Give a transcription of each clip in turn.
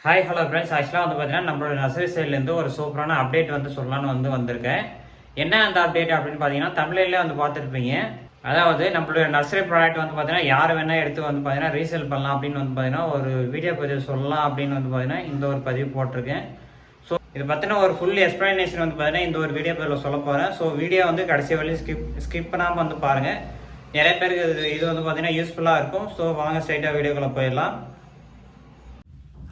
Hi hello friends. ஆக்சுவலாக வந்து பார்த்தீங்கன்னா நம்மளோட நர்சரி சைட்லேருந்து ஒரு சூப்பரான அப்டேட் வந்து சொல்லலான்னு வந்திருக்கேன். என்ன அந்த அப்டேட் அப்படின்னு பார்த்தீங்கன்னா தமிழ்லேயே வந்து பார்த்துருப்பீங்க. அதாவது நம்மளுடைய நர்சரி ப்ராடக்ட் வந்து பார்த்தீங்கன்னா யார் வேணால் எடுத்து வந்து பார்த்தீங்கன்னா ரீசேல் பண்ணலாம் அப்படின்னு வந்து பார்த்தீங்கன்னா ஒரு வீடியோ பதிவு சொல்லலாம் அப்படின்னு வந்து பார்த்தீங்கன்னா இந்த ஒரு பதிவு போட்டிருக்கேன். ஸோ இது பற்றின ஒரு ஃபுல் எக்ஸ்ப்ளனேஷன் வந்து பார்த்தீங்கன்னா இந்த ஒரு வீடியோ பதிவில் சொல்ல போகிறேன். ஸோ வீடியோ வந்து கடைசி வரையும் ஸ்கிப் பண்ணாமல் வந்து பாருங்கள். நிறைய பேருக்கு இது வந்து பார்த்தீங்கன்னா யூஸ்ஃபுல்லாக இருக்கும். ஸோ வாங்க ஸ்ட்ரைட்டாக வீடியோக்குள்ளே போயிடலாம்.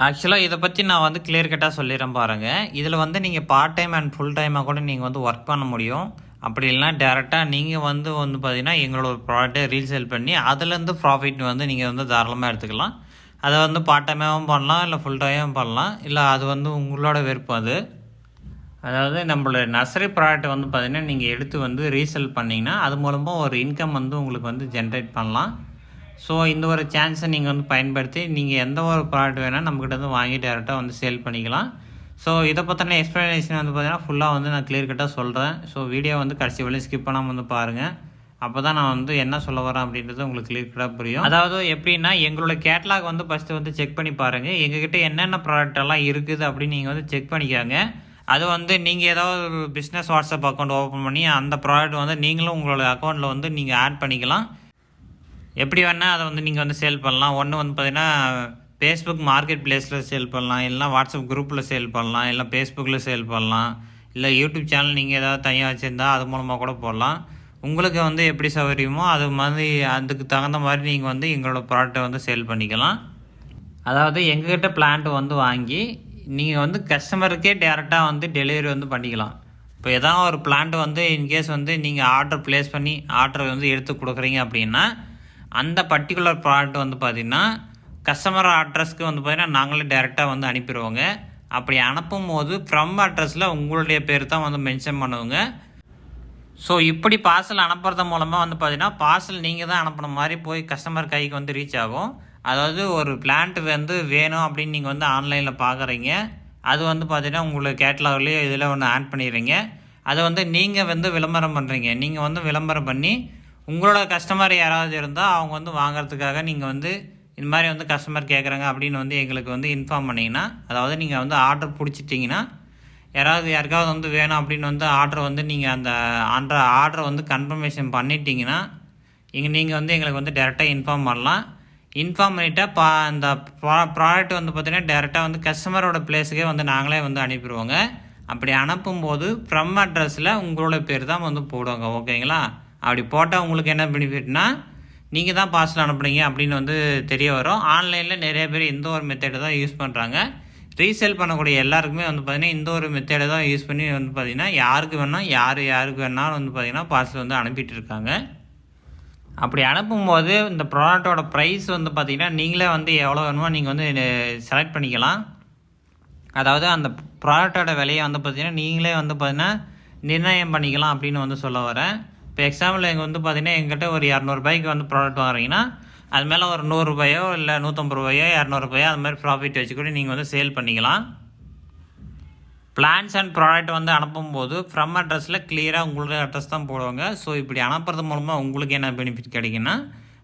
ஆக்சுவலாக இதை பற்றி நான் வந்து கிளியர் கட்டாக சொல்லிடுறேன் பாருங்கள். இதில் வந்து நீங்கள் பார்ட் டைம் அண்ட் ஃபுல் டைமாக கூட நீங்கள் வந்து ஒர்க் பண்ண முடியும். அப்படி இல்லைனா டேரெக்டாக நீங்கள் வந்து பார்த்தீங்கன்னா எங்களோட ஒரு ப்ராடக்ட்டை ரீசேல் பண்ணி அதுலேருந்து ப்ராஃபிட் வந்து நீங்கள் வந்து தாராளமாக எடுத்துக்கலாம். அதை வந்து பார்ட் டைமாகவும் பண்ணலாம், இல்லை ஃபுல் டைமாகவும் பண்ணலாம், இல்லை அது வந்து உங்களோட விருப்பம் அது. அதாவது நம்மளோட நர்சரி ப்ராடக்ட் வந்து பார்த்திங்கன்னா நீங்கள் எடுத்து வந்து ரீசேல் பண்ணிங்கன்னா அது மூலமாக ஒரு இன்கம் வந்து உங்களுக்கு வந்து ஜென்ரேட் பண்ணலாம். ஸோ இந்த ஒரு சான்ஸை நீங்கள் வந்து பயன்படுத்தி நீங்கள் எந்த ஒரு ப்ராடக்ட் வேணால் நம்மக்கிட்ட வந்து வாங்கி டேரெக்டாக வந்து சேல் பண்ணிக்கலாம். ஸோ இதை பற்றின எக்ஸ்ப்ளனேஷன் வந்து பார்த்திங்கன்னா ஃபுல்லாக வந்து நான் கிளியர் கட்டாக சொல்கிறேன். ஸோ வீடியோ வந்து கடைசி வரையும் ஸ்கிப் பண்ணாமல் வந்து பாருங்கள். அப்போ தான் நான் வந்து என்ன சொல்ல வரேன் அப்படின்றது உங்களுக்கு கிளியர் கட்டாக புரியும். அதாவது எப்படின்னா எங்களோட கேட்லாக் வந்து ஃபஸ்ட்டு வந்து செக் பண்ணி பாருங்கள். எங்ககிட்ட என்னென்ன ப்ராடக்ட் எல்லாம் இருக்குது அப்படின்னு நீங்கள் வந்து செக் பண்ணிக்காங்க. அது வந்து நீங்கள் ஏதாவது ஒரு பிஸ்னஸ் வாட்ஸ்அப் அக்கௌண்ட் ஓப்பன் பண்ணி அந்த ப்ராடக்ட் வந்து நீங்களும் உங்களோட அக்கௌண்ட்டில் வந்து நீங்கள் ஆட் பண்ணிக்கலாம். எப்படி வேணால் அதை வந்து நீங்கள் வந்து சேல் பண்ணலாம். ஒன்று வந்து பார்த்திங்கன்னா ஃபேஸ்புக் மார்க்கெட் ப்ளேஸில் சேல் பண்ணலாம், இல்லைனா வாட்ஸ்அப் குரூப்பில் சேல் பண்ணலாம், இல்லை ஃபேஸ்புக்கில் சேல் பண்ணலாம், இல்லை யூடியூப் சேனல் நீங்கள் ஏதாவது தனியாக வச்சுருந்தா அது மூலமாக கூட போடலாம். உங்களுக்கு வந்து எப்படி சௌகரியமோ அது மாதிரி அதுக்கு தகுந்த மாதிரி நீங்கள் வந்து எங்களோட ப்ராடக்ட்டை வந்து சேல் பண்ணிக்கலாம். அதாவது எங்ககிட்ட பிளான்ட் வந்து வாங்கி நீங்கள் வந்து கஸ்டமருக்கே டேரெக்டாக வந்து டெலிவரி வந்து பண்ணிக்கலாம். இப்போ எதாவது ஒரு பிளான்ட் வந்து இன்கேஸ் வந்து நீங்கள் ஆர்டர் ப்ளேஸ் பண்ணி ஆர்டர் வந்து எடுத்து கொடுக்குறீங்க அப்படின்னா அந்த பர்டிகுலர் ப்ராடக்ட் வந்து பார்த்திங்கன்னா கஸ்டமர் அட்ரஸ்க்கு வந்து பார்த்திங்கன்னா நாங்களே டேரெக்டாக வந்து அனுப்பிடுவோங்க. அப்படி அனுப்பும் போது ஃப்ரம் அட்ரஸில் உங்களுடைய பேர் தான் வந்து மென்ஷன் பண்ணுவோங்க. ஸோ இப்படி பார்சல் அனுப்புறது மூலமாக வந்து பார்த்திங்கன்னா பார்சல் நீங்கள் தான் அனுப்புன மாதிரி போய் கஸ்டமர் கைக்கு வந்து ரீச் ஆகும். அதாவது ஒரு பிளான்ட் வந்து வேணும் அப்படின்னு நீங்கள் வந்து ஆன்லைனில் பார்க்குறீங்க, அது வந்து பார்த்திங்கன்னா உங்களுக்கு கேட்லாக்லேயே இதில் ஒன்று ஆட் பண்ணிடுறீங்க. அதை வந்து நீங்கள் வந்து விளம்பரம் பண்ணுறீங்க. நீங்கள் வந்து விளம்பரம் பண்ணி உங்களோட கஸ்டமர் யாராவது இருந்தால் அவங்க வந்து வாங்கிறதுக்காக நீங்கள் வந்து இந்த மாதிரி வந்து கஸ்டமர் கேட்குறாங்க அப்படின்னு வந்து எங்களுக்கு வந்து இன்ஃபார்ம் பண்ணிங்கன்னா, அதாவது நீங்கள் வந்து ஆர்டர் பிடிச்சிட்டிங்கன்னா யாருக்காவது வந்து வேணும் அப்படின்னு வந்து ஆர்டர் வந்து நீங்கள் அந்த ஆர்டரை வந்து கன்ஃபர்மேஷன் பண்ணிட்டீங்கன்னா நீங்கள் வந்து எங்களுக்கு வந்து டேரெக்டாக இன்ஃபார்ம் பண்ணலாம். இன்ஃபார்ம் பண்ணிவிட்டால் அந்த ப்ராடக்ட் வந்து பார்த்திங்கன்னா டேரெக்டாக வந்து கஸ்டமரோட பிளேஸுக்கே வந்து நாங்களே வந்து அனுப்பிடுவோங்க. அப்படி அனுப்பும்போது ஃப்ரம் அட்ரஸில் உங்களோட பேர் தான் வந்து போடுவாங்க. ஓகேங்களா? அப்படி போட்டால் உங்களுக்கு என்ன பெனிஃபிட்னா நீங்கள் தான் பார்சல் அனுப்புனீங்க அப்படின்னு வந்து தெரிய வரும். ஆன்லைனில் நிறைய பேர் இந்த ஒரு மெத்தேடை தான் யூஸ் பண்ணுறாங்க. ரீசேல் பண்ணக்கூடிய எல்லாருக்குமே வந்து பார்த்திங்கன்னா இந்த ஒரு மெத்தேடை தான் யூஸ் பண்ணி வந்து பார்த்திங்கன்னா யாருக்கு வேணால் யாருக்கு வேணாலும் வந்து பார்த்திங்கன்னா பார்சல் வந்து அனுப்பிட்டு இருக்காங்க. அப்படி அனுப்பும்போது இந்த ப்ராடக்டோட ப்ரைஸ் வந்து பார்த்திங்கன்னா நீங்களே வந்து எவ்வளோ வேணுமோ நீங்கள் வந்து செலக்ட் பண்ணிக்கலாம். அதாவது அந்த ப்ராடக்டோட விலையை வந்து பார்த்திங்கன்னா நீங்களே வந்து பார்த்திங்கன்னா நிர்ணயம் பண்ணிக்கலாம் அப்படின்னு வந்து சொல்ல வரேன். இப்போ எக்ஸாம்பிள் எங்கள் வந்து பார்த்திங்கன்னா எங்கிட்ட ஒரு 200 ரூபாய்க்கு வந்து ப்ராடக்ட் வாங்குறீங்கன்னா அது மேலே ஒரு 100 ரூபாயோ இல்லை 150 ரூபாயோ 200 ரூபாயோ அது மாதிரி ப்ராஃபிட் வச்சு கூட நீங்கள் வந்து சேல் பண்ணிக்கலாம். பிளான்ஸ் அண்ட் ப்ராடக்ட் வந்து அனுப்பும்போது ஃப்ரம் அட்ரஸில் கிளியராக உங்களுடைய அட்ரஸ் தான் போடுவாங்க. ஸோ இப்படி அனுப்புறது மூலமாக உங்களுக்கு என்ன பெனிஃபிட் கிடைக்குன்னா,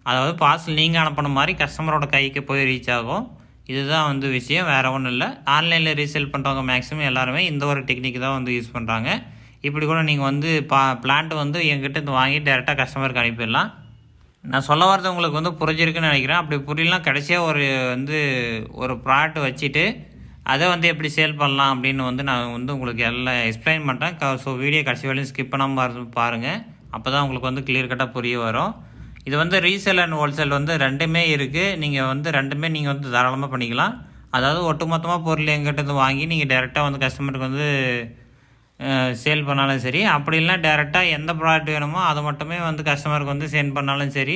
அதாவது பார்சல் நீங்கள் அனுப்பின மாதிரி கஸ்டமரோட கைக்கு போய் ரீச் ஆகும். இதுதான் வந்து விஷயம், வேறு ஒன்றும் இல்லை. ஆன்லைனில் ரீசேல் பண்ணுறவங்க மேக்ஸிமம் எல்லாருமே இந்த ஒரு டெக்னிக் தான் வந்து யூஸ் பண்ணுறாங்க. இப்படி கூட நீங்கள் வந்து பிளான்ட் வந்து எங்கிட்ட வாங்கி டேரெக்டாக கஸ்டமருக்கு அனுப்பிடலாம். நான் சொல்ல வரது உங்களுக்கு வந்து புரிஞ்சிருக்குன்னு நினைக்கிறேன். அப்படி புரியலாம் கடைசியாக ஒரு ப்ராடக்ட் வச்சுட்டு அதை வந்து எப்படி சேல் பண்ணலாம் அப்படின்னு வந்து நான் வந்து உங்களுக்கு எல்லாம் எக்ஸ்பிளைன் பண்ணுறேன். ஸோ வீடியோ கடைசி வரையும் ஸ்கிப் பண்ணாமல் பாருங்கள். அப்போ தான் உங்களுக்கு வந்து கிளியர் கட்டாக புரிய வரும். இது வந்து ரீசேல் அண்ட் ஹோல்சேல் வந்து ரெண்டுமே இருக்குது. நீங்கள் வந்து ரெண்டுமே நீங்கள் வந்து தாராளமாக பண்ணிக்கலாம். அதாவது ஒட்டுமொத்தமாக பொருள் எங்கிட்ட வாங்கி நீங்கள் டேரெக்டாக வந்து கஸ்டமருக்கு வந்து சேல் பண்ணாலும் சரி, அப்படி இல்லைனா டேரெக்டாக எந்த ப்ராடக்ட் வேணுமோ அதை மட்டுமே வந்து கஸ்டமருக்கு வந்து சென்ட் பண்ணாலும் சரி,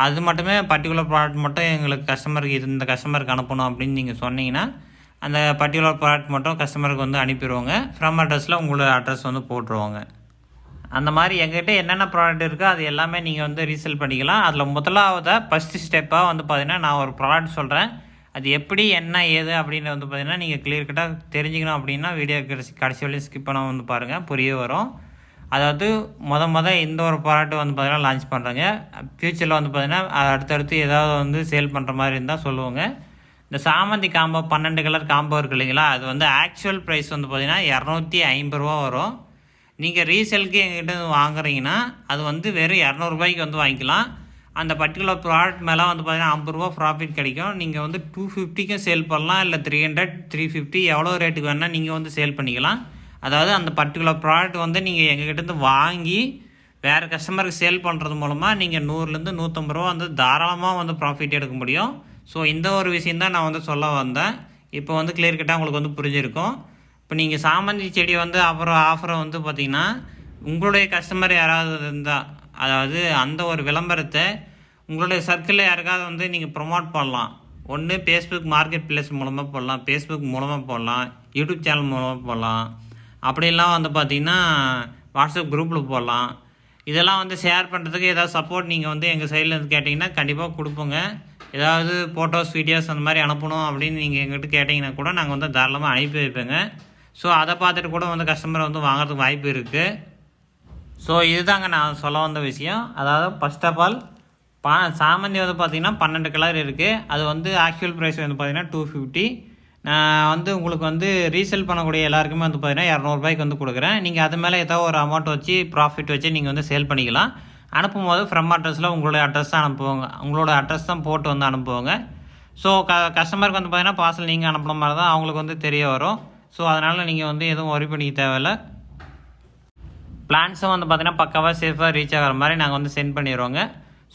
அது மட்டுமே பர்டிகுலர் ப்ராடக்ட் மட்டும் எங்களுக்கு கஸ்டமருக்கு இந்த கஸ்டமருக்கு அனுப்பணும் அப்படின்னு நீங்கள் சொன்னீங்கன்னா அந்த பர்டிகுலர் ப்ராடக்ட் மட்டும் கஸ்டமருக்கு வந்து அனுப்பிடுவோங்க. ஃப்ரம் அட்ரஸில் உங்களோட அட்ரஸ் வந்து போட்டுருவாங்க. அந்த மாதிரி எங்கிட்ட என்னென்ன ப்ராடக்ட் இருக்கோ அது எல்லாமே நீங்கள் வந்து ரீசேல் பண்ணிக்கலாம். அதில் முதலாவதாக ஃபஸ்ட்டு ஸ்டெப்பாக வந்து பார்த்திங்கன்னா நான் ஒரு ப்ராடக்ட் சொல்கிறேன். அது எப்படி என்ன ஏது அப்படின்னு வந்து பார்த்திங்கன்னா நீங்கள் கிளியர் கட்டாக தெரிஞ்சுக்கணும் அப்படின்னா வீடியோ கடைசி வரையும் ஸ்கிப் பண்ண வந்து பாருங்கள், புரிய வரும். அதாவது இந்த ஒரு ப்ராடக்ட் வந்து பார்த்திங்கன்னா லான்ச் பண்ணுறேங்க. ஃப்யூச்சரில் வந்து பார்த்திங்கன்னா அடுத்தடுத்து ஏதாவது வந்து சேல் பண்ணுற மாதிரி இருந்தால் சொல்லுவோங்க. இந்த சாமந்தி காம்போ 12 கலர் காம்போ இருக்குது இல்லைங்களா, அது வந்து ஆக்சுவல் ப்ரைஸ் வந்து பார்த்திங்கன்னா ₹250 வரும். நீங்கள் ரீசேலுக்கு எங்ககிட்ட வாங்குறீங்கன்னா அது வந்து வெறும் ₹200 வந்து வாங்கிக்கலாம். அந்த பர்டிகுலர் ப்ராடக்ட் மேலே வந்து பார்த்திங்கன்னா ₹50 ப்ராஃபிட் கிடைக்கும். நீங்கள் வந்து 250க்கும் சேல் பண்ணலாம், இல்லை 300, 350 எவ்வளோ ரேட்டுக்கு வேணால் நீங்கள் வந்து சேல் பண்ணிக்கலாம். அதாவது அந்த பர்டிகுலர் ப்ராடக்ட் வந்து நீங்கள் எங்ககிட்டேருந்து வாங்கி வேறு கஸ்டமருக்கு சேல் பண்ணுறது மூலமாக நீங்கள் ₹100-150 வந்து தாராளமாக வந்து ப்ராஃபிட் எடுக்க முடியும். ஸோ இந்த ஒரு விஷயந்தான் நான் வந்து சொல்ல வந்தேன். இப்போ வந்து கிளியர் கட்டாக உங்களுக்கு வந்து புரிஞ்சிருக்கும். இப்போ நீங்கள் சாமந்தி செடி வந்து அப்புறம் ஆஃபரை வந்து பார்த்திங்கன்னா உங்களுடைய கஸ்டமர் யாராவது இருந்தால், அதாவது அந்த ஒரு விளம்பரத்தை உங்களுடைய சர்க்கிளில் யாருக்காவது வந்து நீங்கள் ப்ரொமோட் பண்ணலாம். ஒன்று ஃபேஸ்புக் மார்க்கெட் பிளேஸ் மூலமாக போடலாம், ஃபேஸ்புக் மூலமாக போடலாம், யூடியூப் சேனல் மூலமாக போடலாம், அப்படிலாம் வந்து பார்த்திங்கன்னா வாட்ஸ்அப் குரூப்பில் போடலாம். இதெல்லாம் வந்து ஷேர் பண்ணுறதுக்கு ஏதாவது சப்போர்ட் நீங்கள் வந்து எங்கள் சைடில் இருந்து கேட்டிங்கன்னா கண்டிப்பாக கொடுப்போங்க. ஏதாவது ஃபோட்டோஸ் வீடியோஸ் அந்த மாதிரி அனுப்பணும் அப்படின்னு நீங்கள் எங்கள்கிட்ட கேட்டிங்கன்னா கூட நாங்கள் வந்து தாராளமாக அனுப்பி வைப்பேங்க. ஸோ அதை பார்த்துட்டு கூட வந்து கஸ்டமர் வந்து வாங்குறதுக்கு வாய்ப்பு இருக்குது. ஸோ இதுதாங்க நான் சொல்ல வந்த விஷயம். அதாவது ஃபர்ஸ்ட் ஆஃப் ஆல் சாமந்தி வந்து பார்த்திங்கன்னா 12 கலர் இருக்குது. அது வந்து ஆக்சுவல் ப்ரைஸ் வந்து பார்த்திங்கன்னா 250. நான் வந்து உங்களுக்கு வந்து ரீசேல் பண்ணக்கூடிய எல்லாருக்குமே வந்து பார்த்திங்கன்னா ₹200 வந்து கொடுக்குறேன். நீங்கள் அது மேலே ஏதோ ஒரு அமௌண்ட் வச்சு ப்ராஃபிட் வச்சு நீங்கள் வந்து சேல் பண்ணிக்கலாம். அனுப்பும்போது ஃப்ரம் அட்ரஸில் உங்களுடைய அட்ரஸ் தான் அனுப்புவாங்க, உங்களோட அட்ரஸ் தான் போட்டு வந்து அனுப்புவாங்க. ஸோ கஸ்டமருக்கு வந்து பார்த்திங்கன்னா பார்சல் நீங்கள் அனுப்புன மாதிரி தான் அவங்களுக்கு வந்து தெரிய வரும். ஸோ அதனால் நீங்கள் வந்து எதுவும் ஒரி பண்ணிக்க தேவையில்லை. பிளான்ஸும் வந்து பார்த்திங்கன்னா பக்காவாக சேஃபாக ரீச் ஆகிற மாதிரி நாங்கள் வந்து சென்ட் பண்ணிடுவோங்க.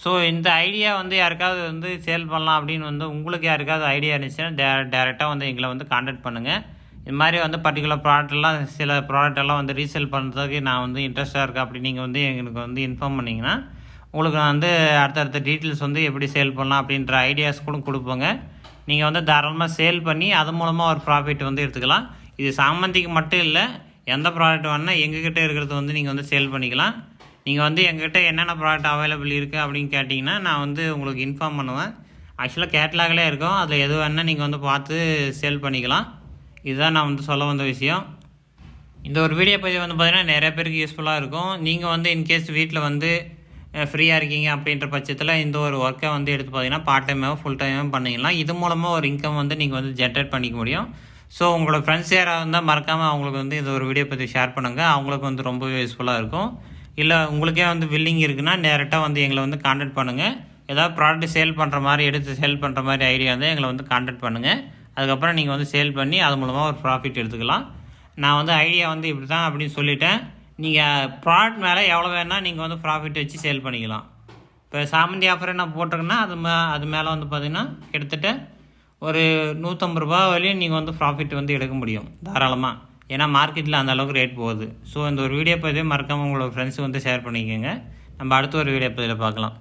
ஸோ இந்த ஐடியா வந்து யாருக்காவது வந்து சேல் பண்ணலாம் அப்படின்னு வந்து உங்களுக்கு யாருக்காவது ஐடியா இருந்துச்சுன்னா டேரெக்டாக வந்து எங்களை வந்து கான்டாக்ட் பண்ணுங்கள். இது மாதிரி வந்து பர்டிகுலர் ப்ராடக்ட்லாம் சில ப்ராடக்டெல்லாம் வந்து ரீசேல் பண்ணுறதுக்கு நான் வந்து இன்ட்ரெஸ்ட்டாக இருக்கேன் அப்படி நீங்கள் வந்து எங்களுக்கு வந்து இன்ஃபார்ம் பண்ணிங்கன்னா உங்களுக்கு நான் வந்து அடுத்தடுத்த டீட்டெயில்ஸ் வந்து எப்படி சேல் பண்ணலாம் அப்படின்ற ஐடியாஸ் கூட கொடுப்போங்க. நீங்கள் வந்து தாராளமாக சேல் பண்ணி அது மூலமாக ஒரு ப்ராஃபிட் வந்து எடுத்துக்கலாம். இது சாமந்திக்கு மட்டும் இல்லை, எந்த ப்ராடக்ட் வேணால் எங்ககிட்ட இருக்கிறது வந்து நீங்கள் வந்து சேல் பண்ணிக்கலாம். நீங்கள் வந்து எங்ககிட்ட என்னென்ன ப்ராடக்ட் அவைலபிள் இருக்குது அப்படின்னு கேட்டிங்கன்னா நான் வந்து உங்களுக்கு இன்ஃபார்ம் பண்ணுவேன். ஆக்சுவலாக கேட்லாகிலே இருக்கும், அதில் எது வேணால் நீங்கள் வந்து பார்த்து சேல் பண்ணிக்கலாம். இதுதான் நான் வந்து சொல்ல வந்த விஷயம். இந்த ஒரு வீடியோ பதிவு வந்து பார்த்திங்கன்னா நிறைய பேருக்கு யூஸ்ஃபுல்லாக இருக்கும். நீங்கள் வந்து இன்கேஸ் வீட்டில் வந்து ஃப்ரீயாக இருக்கீங்க அப்படின்ற பட்சத்தில் இந்த ஒரு ஒர்க்கை வந்து எடுத்து பார்த்திங்கன்னா பார்ட் டைமாகவும் ஃபுல் டைமாகவும் பண்ணிக்கலாம். இது மூலமாக ஒரு இன்கம் வந்து நீங்கள் வந்து ஜென்ரேட் பண்ணிக்க முடியும். ஸோ உங்களோட ஃப்ரெண்ட்ஸ் யாராக இருந்தால் மறக்காமல் அவங்களுக்கு வந்து இந்த ஒரு வீடியோ பற்றி ஷேர் பண்ணுங்கள். அவங்களுக்கு வந்து ரொம்பவே யூஸ்ஃபுல்லாக இருக்கும். இல்லை உங்களுக்கே வந்து வில்லிங் இருக்குன்னா டேரெக்டாக வந்து எங்களை வந்து கான்டாக்ட் பண்ணுங்கள். ஏதாவது ப்ராடக்ட் சேல் பண்ணுற மாதிரி எடுத்து சேல் பண்ணுற மாதிரி ஐடியா வந்து எங்களை வந்து கான்டாக்ட் பண்ணுங்கள். அதுக்கப்புறம் நீங்கள் வந்து சேல் பண்ணி அது மூலமாக ஒரு ப்ராஃபிட் எடுத்துக்கலாம். நான் வந்து ஐடியா வந்து இப்படி தான் அப்படின்னு சொல்லிட்டேன். நீங்கள் ப்ராடக்ட் மேலே எவ்வளோ வேணால் நீங்கள் வந்து ப்ராஃபிட் வச்சு சேல் பண்ணிக்கலாம். இப்போ சாமந்தி ஆஃபர் என்ன போட்டிருக்கேன்னா அது மேலே வந்து பார்த்திங்கன்னா கிட்டத்தட்ட ஒரு ₹150 வரையும் நீங்கள் வந்து ப்ராஃபிட் வந்து எடுக்க முடியும் தாராளமாக. ஏன்னா மார்க்கெட்டில் அந்த அளவுக்கு ரேட் போகுது. ஸோ இந்த ஒரு வீடியோ பதிவை மறக்காமல் உங்களோட ஃப்ரெண்ட்ஸுக்கு வந்து ஷேர் பண்ணிக்கோங்க. நம்ம அடுத்த ஒரு வீடியோ பதிவில் பார்க்கலாம்.